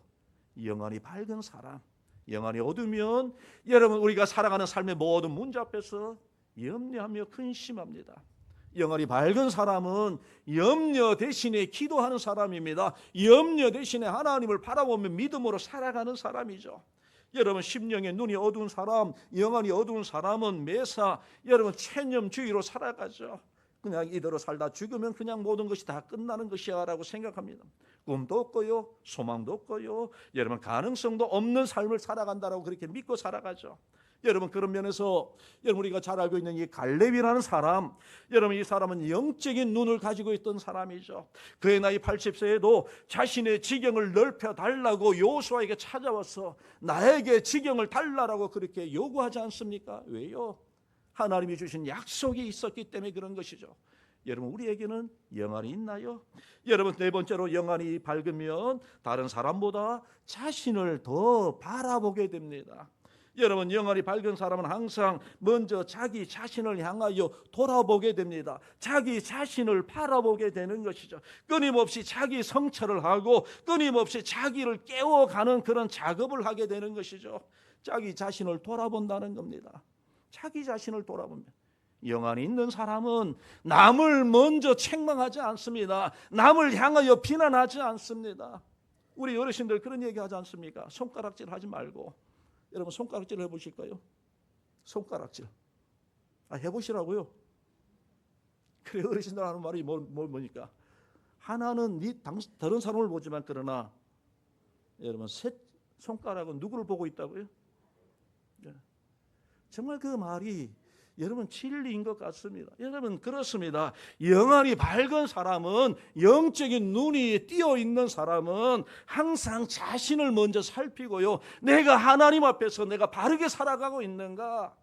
영안이 밝은 사람. 영안이 어두우면 여러분, 우리가 살아가는 삶의 모든 문제 앞에서 염려하며 근심합니다. 영안이 밝은 사람은 염려 대신에 기도하는 사람입니다. 염려 대신에 하나님을 바라보며 믿음으로 살아가는 사람이죠. 여러분, 심령의 눈이 어두운 사람, 영안이 어두운 사람은 매사 여러분 체념주의로 살아가죠. 그냥 이대로 살다 죽으면 그냥 모든 것이 다 끝나는 것이야 라고 생각합니다. 꿈도 없고요, 소망도 없고요, 여러분 가능성도 없는 삶을 살아간다라고 그렇게 믿고 살아가죠. 여러분, 그런 면에서 여러분, 우리가 잘 알고 있는 이 갈렙이라는 사람, 여러분, 이 사람은 영적인 눈을 가지고 있던 사람이죠. 그의 나이 80세에도 자신의 지경을 넓혀 달라고 여호수아에게 찾아와서 나에게 지경을 달라라고 그렇게 요구하지 않습니까? 왜요? 하나님이 주신 약속이 있었기 때문에 그런 것이죠. 여러분, 우리에게는 영안이 있나요? 여러분, 네 번째로 영안이 밝으면 다른 사람보다 자신을 더 바라보게 됩니다. 여러분, 영안이 밝은 사람은 항상 먼저 자기 자신을 향하여 돌아보게 됩니다. 자기 자신을 바라보게 되는 것이죠. 끊임없이 자기 성찰을 하고 끊임없이 자기를 깨워가는 그런 작업을 하게 되는 것이죠. 자기 자신을 돌아본다는 겁니다. 자기 자신을 돌아보면, 영안이 있는 사람은 남을 먼저 책망하지 않습니다. 남을 향하여 비난하지 않습니다. 우리 어르신들 그런 얘기 하지 않습니까? 손가락질 하지 말고. 여러분, 손가락질 해보실까요? 손가락질 해보시라고요. 그래, 어르신들 하는 말이 뭐니까, 하나는 다른 사람을 보지만, 그러나 여러분, 셋 손가락은 누구를 보고 있다고요? 정말 그 말이 여러분 진리인 것 같습니다. 여러분, 그렇습니다. 영안이 밝은 사람은, 영적인 눈이 띄어 있는 사람은 항상 자신을 먼저 살피고요, 내가 하나님 앞에서 내가 바르게 살아가고 있는가,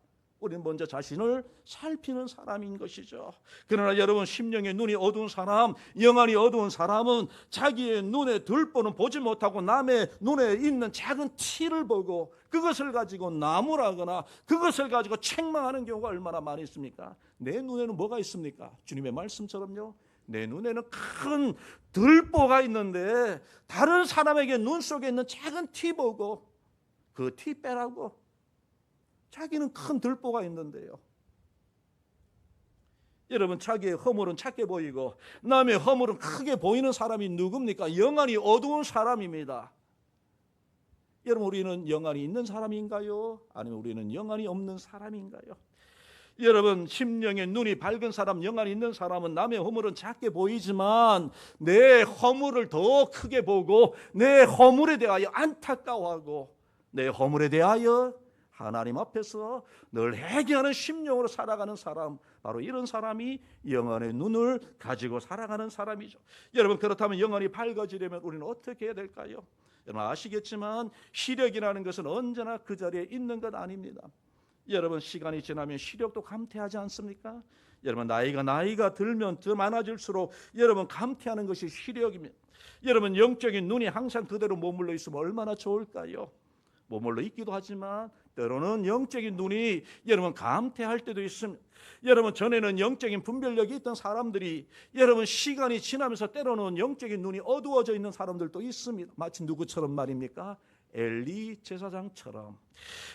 우리는 먼저 자신을 살피는 사람인 것이죠. 그러나 여러분, 심령의 눈이 어두운 사람, 영안이 어두운 사람은 자기의 눈에 들보는 보지 못하고 남의 눈에 있는 작은 티를 보고 그것을 가지고 나무라거나 그것을 가지고 책망하는 경우가 얼마나 많이 있습니까? 내 눈에는 뭐가 있습니까? 주님의 말씀처럼요, 내 눈에는 큰 들보가 있는데 다른 사람에게 눈 속에 있는 작은 티 보고 그 티 빼라고, 자기는 큰 들보가 있는데요. 여러분, 자기의 허물은 작게 보이고 남의 허물은 크게 보이는 사람이 누굽니까? 영안이 어두운 사람입니다. 여러분, 우리는 영안이 있는 사람인가요? 아니면 우리는 영안이 없는 사람인가요? 여러분, 심령의 눈이 밝은 사람, 영안이 있는 사람은 남의 허물은 작게 보이지만 내 허물을 더 크게 보고 내 허물에 대하여 안타까워하고 내 허물에 대하여 하나님 앞에서 늘 회개하는 심령으로 살아가는 사람, 바로 이런 사람이 영안의 눈을 가지고 살아가는 사람이죠. 여러분, 그렇다면 영안이 밝아지려면 우리는 어떻게 해야 될까요? 여러분, 아시겠지만 시력이라는 것은 언제나 그 자리에 있는 것 아닙니다. 여러분 시간이 지나면 시력도 감퇴하지 않습니까? 여러분 나이가 들면 더 많아질수록 여러분 감퇴하는 것이 시력입니다. 여러분 영적인 눈이 항상 그대로 머물러 있으면 얼마나 좋을까요? 머물러 있기도 하지만 때로는 영적인 눈이 여러분 감퇴할 때도 있습니다. 여러분 전에는 영적인 분별력이 있던 사람들이 여러분 시간이 지나면서 때로는 영적인 눈이 어두워져 있는 사람들도 있습니다. 마치 누구처럼 말입니까? 엘리 제사장처럼.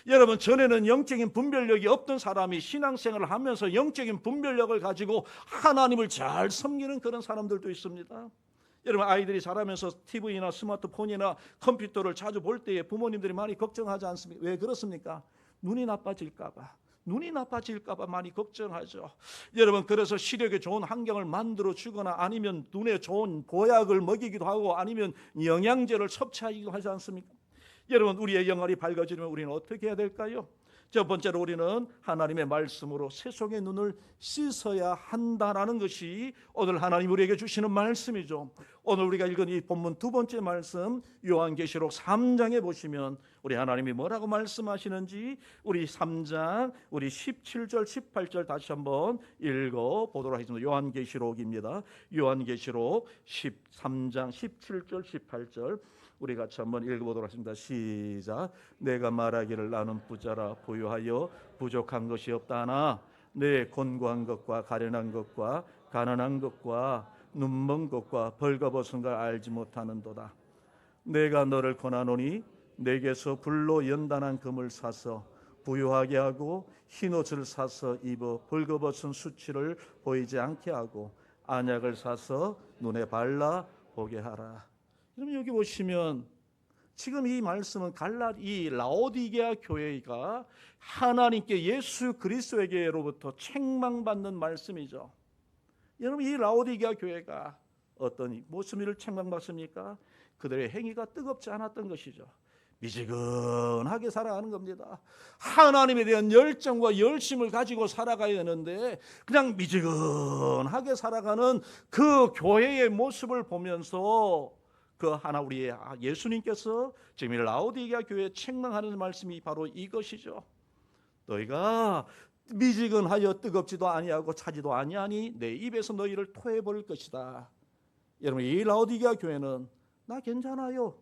여러분 전에는 영적인 분별력이 없던 사람이 신앙생활을 하면서 영적인 분별력을 가지고 하나님을 잘 섬기는 그런 사람들도 있습니다. 여러분 아이들이 자라면서 TV나 스마트폰이나 컴퓨터를 자주 볼 때에 부모님들이 많이 걱정하지 않습니까? 왜 그렇습니까? 눈이 나빠질까 봐 많이 걱정하죠. 여러분 그래서 시력에 좋은 환경을 만들어 주거나 아니면 눈에 좋은 보약을 먹이기도 하고 아니면 영양제를 섭취하기도 하지 않습니까? 여러분 우리의 영혼이 밝아지려면 우리는 어떻게 해야 될까요? 첫 번째로 우리는 하나님의 말씀으로 세속의 눈을 씻어야 한다라는 것이 오늘 하나님 우리에게 주시는 말씀이죠. 오늘 우리가 읽은 이 본문 두 번째 말씀 요한계시록 3장에 보시면 우리 하나님이 뭐라고 말씀하시는지 우리 3장 우리 17절 18절 다시 한번 읽어보도록 하겠습니다. 요한계시록입니다. 요한계시록 13장 17절 18절 우리 같이 한번 읽어보도록 하겠습니다. 시작. 내가 말하기를 나는 부자라 부유하여 부족한 것이 없다 하나 내 곤고한 것과 가련한 것과 가난한 것과 눈먼 것과 벌거벗은 걸 알지 못하는도다. 내가 너를 권하노니 내게서 불로 연단한 금을 사서 부유하게 하고 흰옷을 사서 입어 벌거벗은 수치를 보이지 않게 하고 안약을 사서 눈에 발라 보게 하라. 그럼 여기 보시면 지금 이 말씀은 이 라오디게아 교회가 하나님께 예수 그리스도에게로부터 책망받는 말씀이죠. 여러분 이 라오디게아 교회가 어떤 무슨 일을 책망받습니까? 그들의 행위가 뜨겁지 않았던 것이죠. 미지근하게 살아가는 겁니다. 하나님에 대한 열정과 열심을 가지고 살아가야 되는데 그냥 미지근하게 살아가는 그 교회의 모습을 보면서 그 하나 우리의 예수님께서 지금 이 라오디게아 교회에 책망하는 말씀이 바로 이것이죠. 너희가 미지근하여 뜨겁지도 아니하고 차지도 아니하니 내 입에서 너희를 토해 버릴 것이다. 여러분 이 라오디게아 교회는 나 괜찮아요.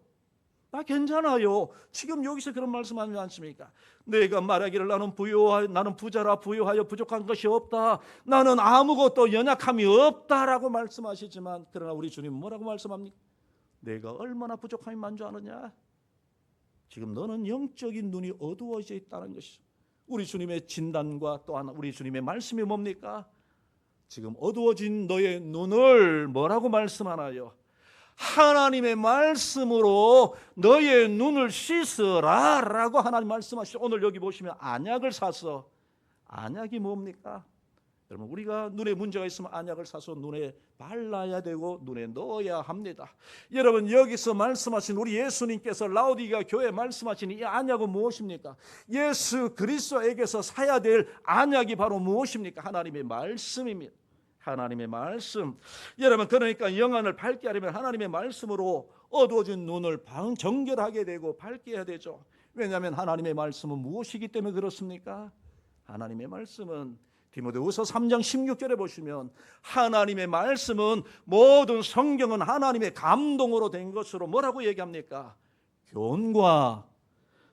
지금 여기서 그런 말씀하지 않습니까? 내가 말하기를 나는 부자라 부유하여 부족한 것이 없다. 나는 아무것도 연약함이 없다라고 말씀하시지만 그러나 우리 주님은 뭐라고 말씀합니까? 내가 얼마나 부족함이 많은지 지금 너는 영적인 눈이 어두워져 있다는 것이죠. 우리 주님의 진단과 또한 우리 주님의 말씀이 뭡니까? 지금 어두워진 너의 눈을 뭐라고 말씀하나요? 하나님의 말씀으로 너의 눈을 씻으라 라고 하나님 말씀하시죠. 오늘 여기 보시면 안약을 사서, 안약이 뭡니까? 여러분 우리가 눈에 문제가 있으면 안약을 사서 눈에 발라야 되고 눈에 넣어야 합니다. 여러분 여기서 말씀하신 우리 예수님께서 라오디게아 교회에 말씀하신 이 안약은 무엇입니까? 예수 그리스도에게서 사야 될 안약이 바로 무엇입니까? 하나님의 말씀입니다. 하나님의 말씀. 여러분 그러니까 영안을 밝게 하려면 하나님의 말씀으로 어두워진 눈을 정결하게 되고 밝게 해야 되죠. 왜냐하면 하나님의 말씀은 무엇이기 때문에 그렇습니까? 하나님의 말씀은 디모데후서 3장 16절에 보시면 하나님의 말씀은 모든 성경은 하나님의 감동으로 된 것으로 뭐라고 얘기합니까? 교훈과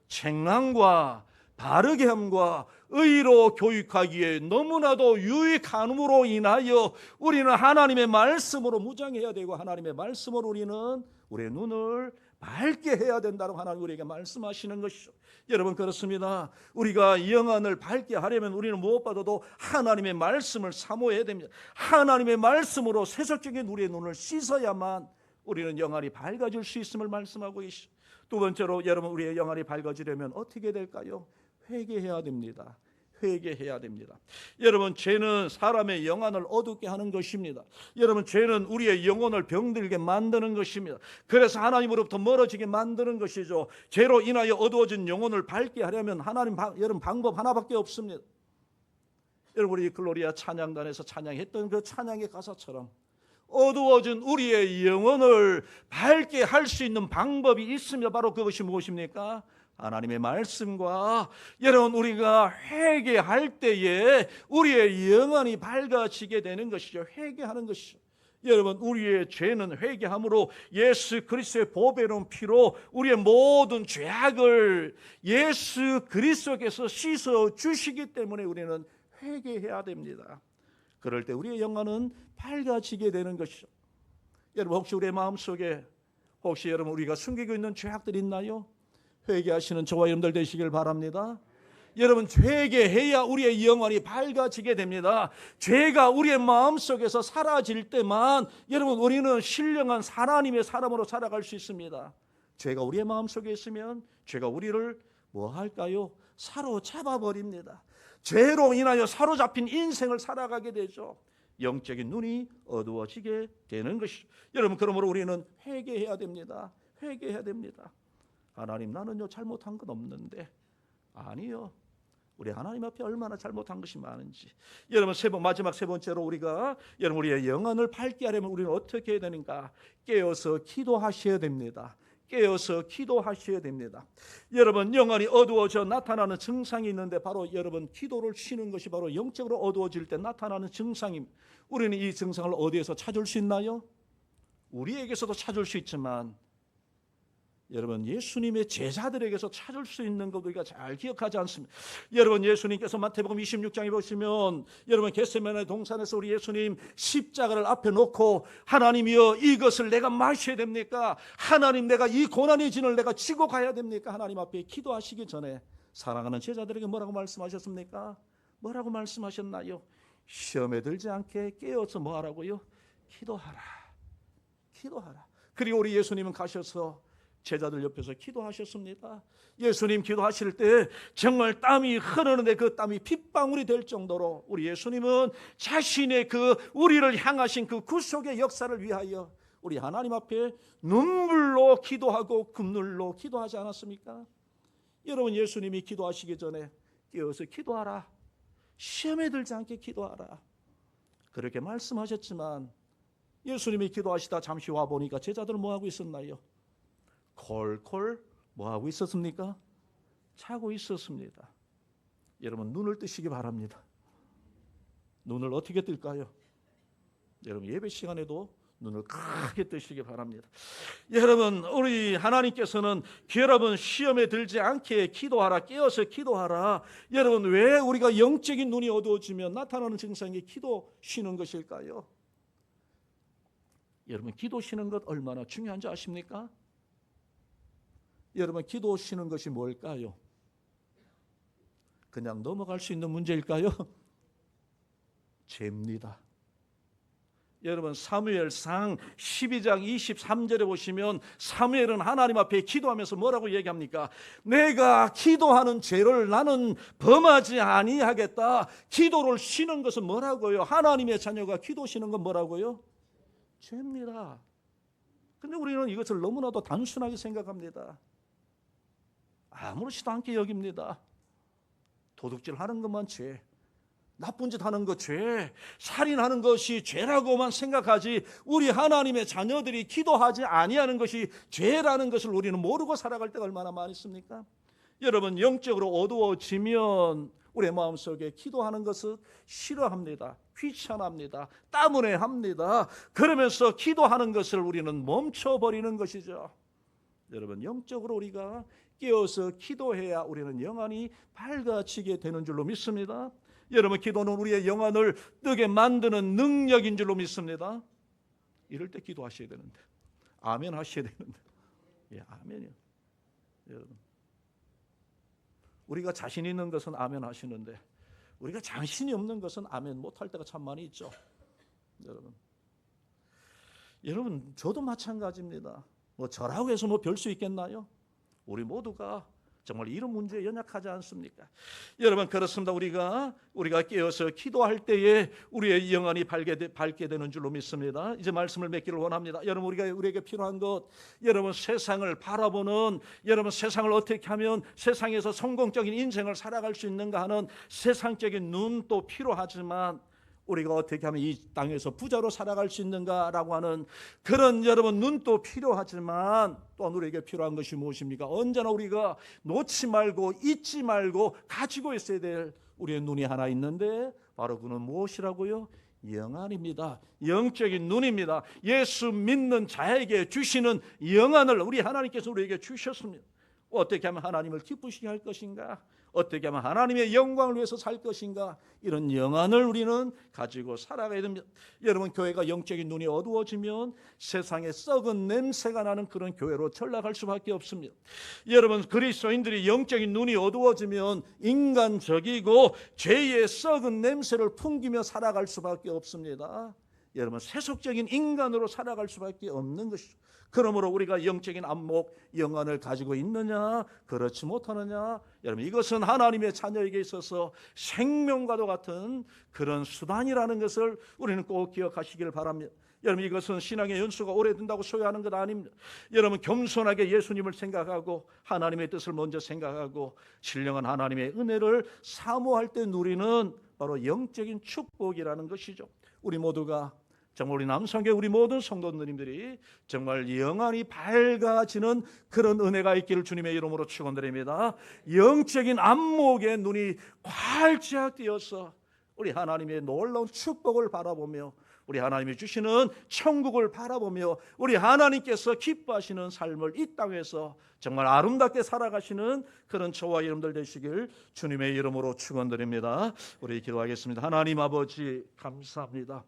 책망과 바르게 함과 의로 교육하기에 너무나도 유익함으로 인하여 우리는 하나님의 말씀으로 무장해야 되고 하나님의 말씀으로 우리는 우리의 눈을 밝게 해야 된다고 하나님 우리에게 말씀하시는 것이죠. 여러분 그렇습니다. 우리가 영안을 밝게 하려면 우리는 무엇보다도 하나님의 말씀을 사모해야 됩니다. 하나님의 말씀으로 세속적인 우리의 눈을 씻어야만 우리는 영안이 밝아질 수 있음을 말씀하고 계시죠. 두 번째로 여러분 우리의 영안이 밝아지려면 어떻게 될까요? 회개해야 됩니다. 회개해야 됩니다. 여러분 죄는 사람의 영안을 어둡게 하는 것입니다. 여러분 죄는 우리의 영혼을 병들게 만드는 것입니다. 그래서 하나님으로부터 멀어지게 만드는 것이죠. 죄로 인하여 어두워진 영혼을 밝게 하려면 여러분 방법 하나밖에 없습니다. 여러분 우리 글로리아 찬양단에서 찬양했던 그 찬양의 가사처럼 어두워진 우리의 영혼을 밝게 할 수 있는 방법이 있습니다. 바로 그것이 무엇입니까? 하나님의 말씀과 여러분 우리가 회개할 때에 우리의 영혼이 밝아지게 되는 것이죠. 회개하는 것이죠. 여러분 우리의 죄는 회개함으로 예수 그리스도의 보배로운 피로 우리의 모든 죄악을 예수 그리스도께서 씻어 주시기 때문에 우리는 회개해야 됩니다. 그럴 때 우리의 영혼은 밝아지게 되는 것이죠. 여러분 혹시 우리의 마음속에 혹시 여러분 우리가 숨기고 있는 죄악들이 있나요? 회개하시는 저와 여러분들 되시길 바랍니다. 여러분 회개해야 우리의 영혼이 밝아지게 됩니다. 죄가 우리의 마음속에서 사라질 때만 여러분 우리는 신령한 하나님의 사람으로 살아갈 수 있습니다. 죄가 우리의 마음속에 있으면 죄가 우리를 뭐 할까요? 사로잡아 버립니다. 죄로 인하여 사로잡힌 인생을 살아가게 되죠. 영적인 눈이 어두워지게 되는 것이죠. 여러분 그러므로 우리는 회개해야 됩니다. 회개해야 됩니다. 하나님 나는요 잘못한 건 없는데 아니요. 우리 하나님 앞에 얼마나 잘못한 것이 많은지. 여러분 마지막 세 번째로 우리가 여러분 우리의 영혼을 밝게 하려면 우리는 어떻게 해야 되는가? 깨어서 기도하셔야 됩니다. 깨어서 기도하셔야 됩니다. 여러분 영혼이 어두워져 나타나는 증상이 있는데 바로 여러분 기도를 쉬는 것이 바로 영적으로 어두워질 때 나타나는 증상입니다. 우리는 이 증상을 어디에서 찾을 수 있나요? 우리에게서도 찾을 수 있지만 여러분 예수님의 제자들에게서 찾을 수 있는 것 우리가 잘 기억하지 않습니다. 여러분 예수님께서 마태복음 26장에 보시면 여러분 겟세마네 동산에서 우리 예수님 십자가를 앞에 놓고 하나님이여 이것을 내가 마셔야 됩니까? 하나님 내가 이 고난의 진을 내가 지고 가야 됩니까? 하나님 앞에 기도하시기 전에 사랑하는 제자들에게 뭐라고 말씀하셨습니까? 뭐라고 말씀하셨나요? 시험에 들지 않게 깨어서 뭐 하라고요? 기도하라. 기도하라. 그리고 우리 예수님은 가셔서 제자들 옆에서 기도하셨습니다. 예수님 기도하실 때 정말 땀이 흐르는데 그 땀이 핏방울이 될 정도로 우리 예수님은 자신의 그 우리를 향하신 그 구속의 역사를 위하여 우리 하나님 앞에 눈물로 기도하고 금물로 기도하지 않았습니까? 여러분 예수님이 기도하시기 전에 깨어서 기도하라. 시험에 들지 않게 기도하라. 그렇게 말씀하셨지만 예수님이 기도하시다 잠시 와보니까 제자들은 뭐하고 있었나요? 콜콜 뭐하고 있었습니까? 자고 있었습니다. 여러분 눈을 뜨시기 바랍니다. 눈을 어떻게 뜰까요? 여러분 예배 시간에도 눈을 크게 뜨시기 바랍니다. 여러분 우리 하나님께서는 여러분 시험에 들지 않게 기도하라. 깨어서 기도하라. 여러분 왜 우리가 영적인 눈이 어두워지면 나타나는 증상이 기도 쉬는 것일까요? 여러분 기도 쉬는 것 얼마나 중요한지 아십니까? 여러분 기도 쉬는 것이 뭘까요? 그냥 넘어갈 수 있는 문제일까요? 죄입니다. 여러분 사무엘상 12장 23절에 보시면 사무엘은 하나님 앞에 기도하면서 뭐라고 얘기합니까? 내가 기도하는 죄를 나는 범하지 아니하겠다. 기도를 쉬는 것은 뭐라고요? 하나님의 자녀가 기도 쉬는 건 뭐라고요? 죄입니다. 근데 우리는 이것을 너무나도 단순하게 생각합니다. 아무렇지도 않게 여깁니다. 도둑질 하는 것만 죄, 나쁜 짓 하는 것 죄, 살인하는 것이 죄라고만 생각하지 우리 하나님의 자녀들이 기도하지 아니하는 것이 죄라는 것을 우리는 모르고 살아갈 때가 얼마나 많이 있습니까? 여러분 영적으로 어두워지면 우리의 마음속에 기도하는 것을 싫어합니다. 귀찮아합니다. 따분해합니다. 그러면서 기도하는 것을 우리는 멈춰버리는 것이죠. 여러분 영적으로 우리가 깨어서 기도해야 우리는 영혼이 밝아지게 되는 줄로 믿습니다. 여러분 기도는 우리의 영혼을 뜨게 만드는 능력인 줄로 믿습니다. 이럴 때 기도하셔야 되는데 아멘 하셔야 되는데 아멘이요. 여러분 우리가 자신 있는 것은 아멘 하시는데 우리가 자신이 없는 것은 아멘 못할 때가 참 많이 있죠. 여러분 저도 마찬가지입니다. 뭐 저라고 해서 뭐 별 수 있겠나요? 우리 모두가 정말 이런 문제에 연약하지 않습니까? 여러분 그렇습니다. 우리가 깨어서 기도할 때에 우리의 영혼이 밝게 되는 줄로 믿습니다. 이제 말씀을 맺기를 원합니다. 여러분 우리에게 필요한 것, 여러분 세상을 바라보는, 여러분 세상을 어떻게 하면 세상에서 성공적인 인생을 살아갈 수 있는가 하는 세상적인 눈도 필요하지만 우리가 어떻게 하면 이 땅에서 부자로 살아갈 수 있는가라고 하는 그런 여러분 눈도 필요하지만 또한 우리에게 필요한 것이 무엇입니까? 언제나 우리가 놓지 말고 잊지 말고 가지고 있어야 될 우리의 눈이 하나 있는데 바로 그는 무엇이라고요? 영안입니다. 영적인 눈입니다. 예수 믿는 자에게 주시는 영안을 우리 하나님께서 우리에게 주셨습니다. 어떻게 하면 하나님을 기쁘시게 할 것인가? 어떻게 하면 하나님의 영광을 위해서 살 것인가? 이런 영안을 우리는 가지고 살아가야 됩니다. 여러분, 교회가 영적인 눈이 어두워지면 세상에 썩은 냄새가 나는 그런 교회로 전락할 수밖에 없습니다. 여러분, 그리스도인들이 영적인 눈이 어두워지면 인간적이고 죄의 썩은 냄새를 풍기며 살아갈 수밖에 없습니다. 여러분, 세속적인 인간으로 살아갈 수밖에 없는 것이죠. 그러므로 우리가 영적인 안목, 영안을 가지고 있느냐, 그렇지 못하느냐, 여러분 이것은 하나님의 자녀에게 있어서 생명과도 같은 그런 수단이라는 것을 우리는 꼭 기억하시길 바랍니다. 여러분, 이것은 신앙의 연수가 오래된다고 소유하는 것 아닙니다. 여러분, 겸손하게 예수님을 생각하고 하나님의 뜻을 먼저 생각하고 신령한 하나님의 은혜를 사모할 때 누리는 바로 영적인 축복이라는 것이죠. 우리 모두가 정말 우리 남성계 우리 모든 성도님들이 정말 영안이 밝아지는 그런 은혜가 있기를 주님의 이름으로 축원드립니다. 영적인 안목의 눈이 활짝 되어서 우리 하나님의 놀라운 축복을 바라보며 우리 하나님이 주시는 천국을 바라보며 우리 하나님께서 기뻐하시는 삶을 이 땅에서 정말 아름답게 살아가시는 그런 저와 여러분들 되시길 주님의 이름으로 축원드립니다. 우리 기도하겠습니다. 하나님 아버지, 감사합니다.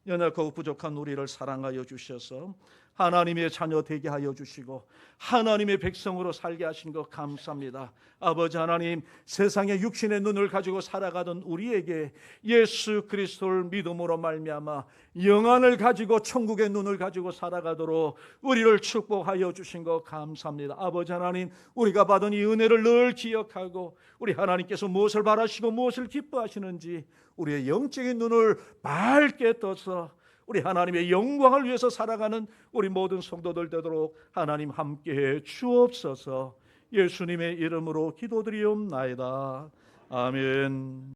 연약하고 부족한 우리를 사랑하여 주셔서 하나님의 자녀 되게 하여 주시고 하나님의 백성으로 살게 하신 것 감사합니다. 아버지 하나님, 세상의 육신의 눈을 가지고 살아가던 우리에게 예수 그리스도를 믿음으로 말미암아 영안을 가지고 천국의 눈을 가지고 살아가도록 우리를 축복하여 주신 것 감사합니다. 아버지 하나님, 우리가 받은 이 은혜를 늘 기억하고 우리 하나님께서 무엇을 바라시고 무엇을 기뻐하시는지 우리의 영적인 눈을 밝게 떠서 우리 하나님의 영광을 위해서 살아가는 우리 모든 성도들 되도록 하나님 함께해 주옵소서. 예수님의 이름으로 기도드리옵나이다. 아멘.